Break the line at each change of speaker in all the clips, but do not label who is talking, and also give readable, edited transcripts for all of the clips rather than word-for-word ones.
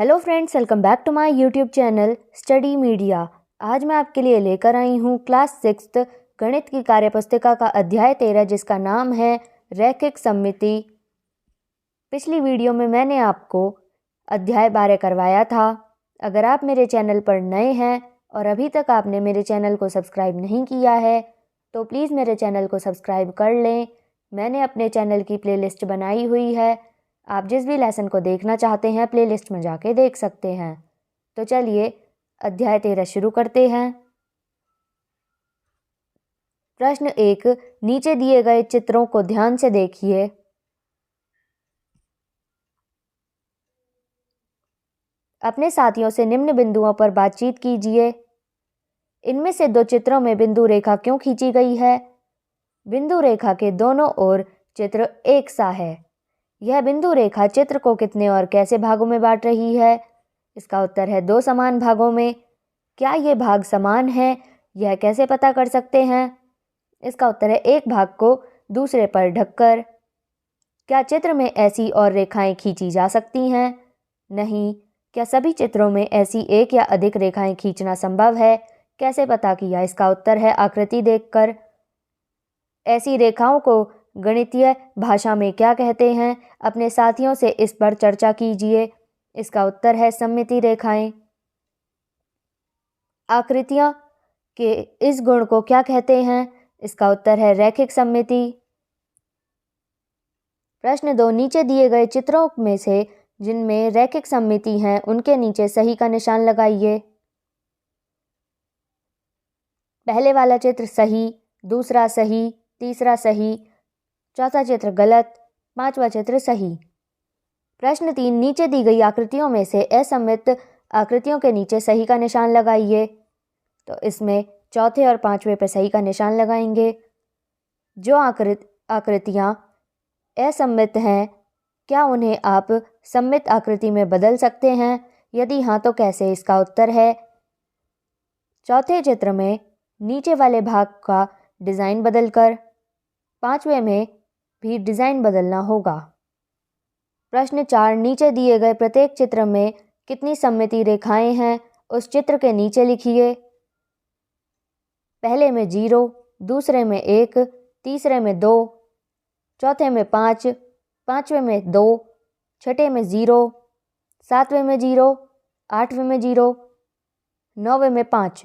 Hello friends, welcome back to my YouTube channel study media. आज मैं आपके लिए लेकर आई हूँ क्लास 6 गणित की कार्यपुस्तिका का अध्याय 13 जिसका नाम है रैखिक सममिति। पिछली वीडियो में मैंने आपको अध्याय 12 करवाया था। अगर आप मेरे चैनल पर नए हैं और अभी तक आपने मेरे चैनल को सब्सक्राइब नहीं किया है तो प्लीज़ मेरे चैनल को सब्सक्राइब कर लें। मैंने अपने चैनल की प्लेलिस्ट बनाई हुई है, आप जिस भी लेसन को देखना चाहते हैं प्लेलिस्ट में जाके देख सकते हैं। तो चलिए अध्याय 13 शुरू करते हैं। प्रश्न 1, नीचे दिए गए चित्रों को ध्यान से देखिए। अपने साथियों से निम्न बिंदुओं पर बातचीत कीजिए। इनमें से दो चित्रों में बिंदु रेखा क्यों खींची गई है? बिंदु रेखा के दोनों ओर चित्र एक सा है। यह बिंदु रेखा चित्र को कितने और कैसे भागों में बांट रही है? इसका उत्तर है 2 समान भागों में। क्या ये भाग समान है? यह कैसे पता कर सकते हैं? इसका उत्तर है एक भाग को दूसरे पर ढककर। क्या चित्र में ऐसी और रेखाएं खींची जा सकती हैं? नहीं। क्या सभी चित्रों में ऐसी एक या अधिक रेखाएं खींचना संभव है? कैसे पता किया? इसका उत्तर है आकृति देखकर। ऐसी रेखाओं को गणितीय भाषा में क्या कहते हैं? अपने साथियों से इस पर चर्चा कीजिए। इसका उत्तर है सममिति रेखाएं। आकृतियां के इस गुण को क्या कहते हैं? इसका उत्तर है रैखिक सममिति। प्रश्न 2, नीचे दिए गए चित्रों में से जिनमें रैखिक सममिति हैं उनके नीचे सही का निशान लगाइए। पहले वाला चित्र सही, दूसरा सही, तीसरा सही, चौथा चित्र गलत, पांचवा चित्र सही। प्रश्न 3, नीचे दी गई आकृतियों में से असममित आकृतियों के नीचे सही का निशान लगाइए। तो इसमें चौथे और पांचवे पर सही का निशान लगाएंगे। जो आकृतियां असममित हैं, क्या उन्हें आप सममित आकृति में बदल सकते हैं? यदि हाँ तो कैसे? इसका उत्तर है चौथे चित्र में नीचे वाले भाग का डिज़ाइन बदलकर। पांचवे में भी डिज़ाइन बदलना होगा। प्रश्न 4, नीचे दिए गए प्रत्येक चित्र में कितनी सममिति रेखाएं हैं उस चित्र के नीचे लिखिए। पहले में 0, दूसरे में 1, तीसरे में 2, चौथे में 5, पांचवे में 2, छठे में 0, सातवें में 0, आठवें में 0, नौवें में 5।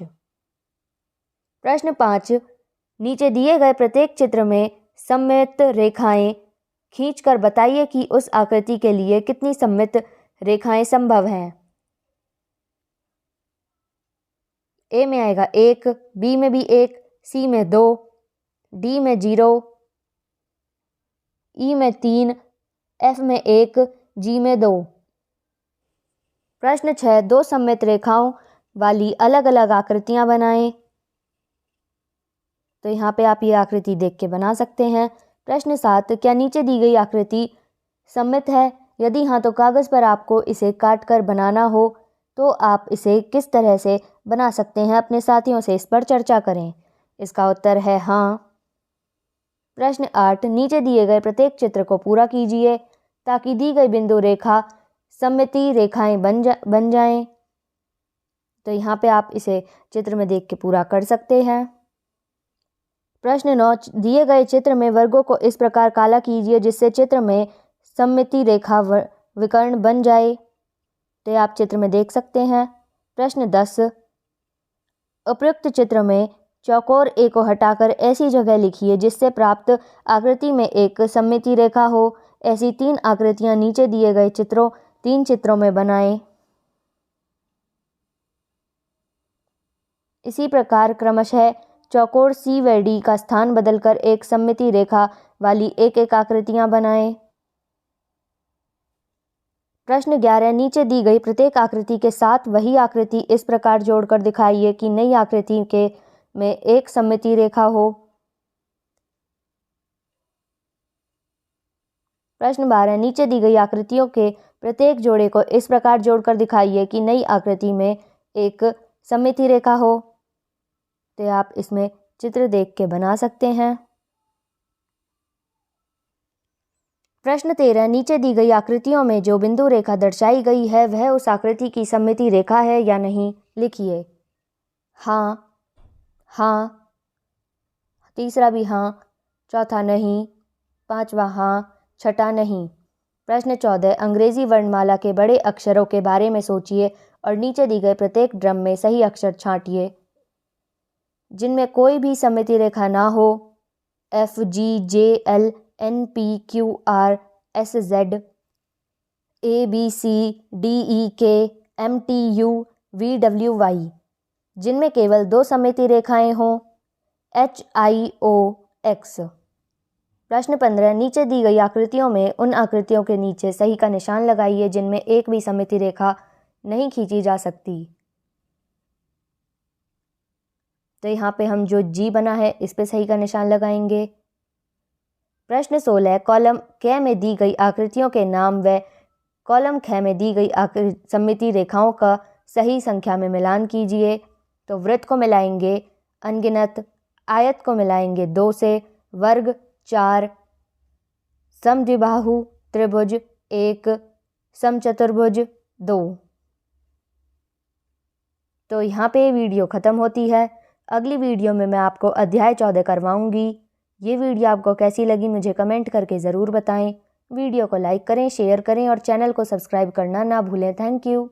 प्रश्न 5, नीचे दिए गए प्रत्येक चित्र में सममित रेखाएं खींचकर बताइए कि उस आकृति के लिए कितनी सममित रेखाएं संभव हैं। ए में आएगा 1, बी में भी 1, सी में 2, डी में 0, ई में 3, एफ में 1, जी में 2। प्रश्न 6, दो सममित रेखाओं वाली अलग अलग आकृतियां बनाएं। तो यहाँ पे आप ये आकृति देख के बना सकते हैं। प्रश्न 7, क्या नीचे दी गई आकृति सममित है? यदि हाँ तो कागज़ पर आपको इसे काट कर बनाना हो तो आप इसे किस तरह से बना सकते हैं? अपने साथियों से इस पर चर्चा करें। इसका उत्तर है हाँ। प्रश्न 8, नीचे दिए गए प्रत्येक चित्र को पूरा कीजिए ताकि दी गई बिंदु रेखा सममिति रेखाएं बन जाएं। तो यहाँ पे आप इसे चित्र में देख के पूरा कर सकते हैं। प्रश्न 9, दिए गए चित्र में वर्गों को इस प्रकार काला कीजिए जिससे चित्र में सममिति रेखा विकर्ण बन जाए। तो आप चित्र में देख सकते हैं। प्रश्न 10, उपयुक्त चित्र में चौकोर ए को हटाकर ऐसी जगह लिखिए जिससे प्राप्त आकृति में एक सममिति रेखा हो। ऐसी 3 आकृतियां नीचे दिए गए 3 चित्रों में बनाएं। इसी प्रकार क्रमशः चौकोर सी व डी का स्थान बदलकर एक सममिति रेखा वाली एक आकृतियां बनाएं। प्रश्न 11, नीचे दी गई प्रत्येक आकृति के साथ वही आकृति इस प्रकार जोड़कर दिखाइए कि नई आकृति के में एक सममिति रेखा हो। प्रश्न 12, नीचे दी गई आकृतियों के प्रत्येक जोड़े को इस प्रकार जोड़कर दिखाइए कि नई आकृति में एक सममिति रेखा हो। तो आप इसमें चित्र देख के बना सकते हैं। प्रश्न 13, नीचे दी गई आकृतियों में जो बिंदु रेखा दर्शाई गई है वह उस आकृति की सममिति रेखा है या नहीं, लिखिए। हाँ, हाँ, तीसरा भी हाँ, चौथा नहीं, पांचवा हाँ, छठा नहीं। प्रश्न 14, अंग्रेजी वर्णमाला के बड़े अक्षरों के बारे में सोचिए और नीचे दी गए प्रत्येक ड्रम में सही अक्षर छांटिए जिनमें कोई भी सममिति रेखा ना हो। FGJL NPQR SZ ABCDEK MTU VWY जिनमें केवल 2 सममिति रेखाएं हों। HIOX। प्रश्न 15, नीचे दी गई आकृतियों में उन आकृतियों के नीचे सही का निशान लगाइए जिनमें एक भी सममिति रेखा नहीं खींची जा सकती। तो यहाँ पे हम जो G बना है इस पे सही का निशान लगाएंगे। प्रश्न 16, कॉलम क में दी गई आकृतियों के नाम व कॉलम ख में दी गई सममिति रेखाओं का सही संख्या में मिलान कीजिए। तो वृत्त को मिलाएंगे अनगिनत, आयत को मिलाएंगे 2 से, वर्ग 4, समद्विबाहु त्रिभुज 1, समचतुर्भुज 2। तो यहाँ पे वीडियो ख़त्म होती है। अगली वीडियो में मैं आपको अध्याय 14 करवाऊँगी। ये वीडियो आपको कैसी लगी मुझे कमेंट करके ज़रूर बताएं। वीडियो को लाइक करें, शेयर करें और चैनल को सब्सक्राइब करना ना भूलें। Thank you.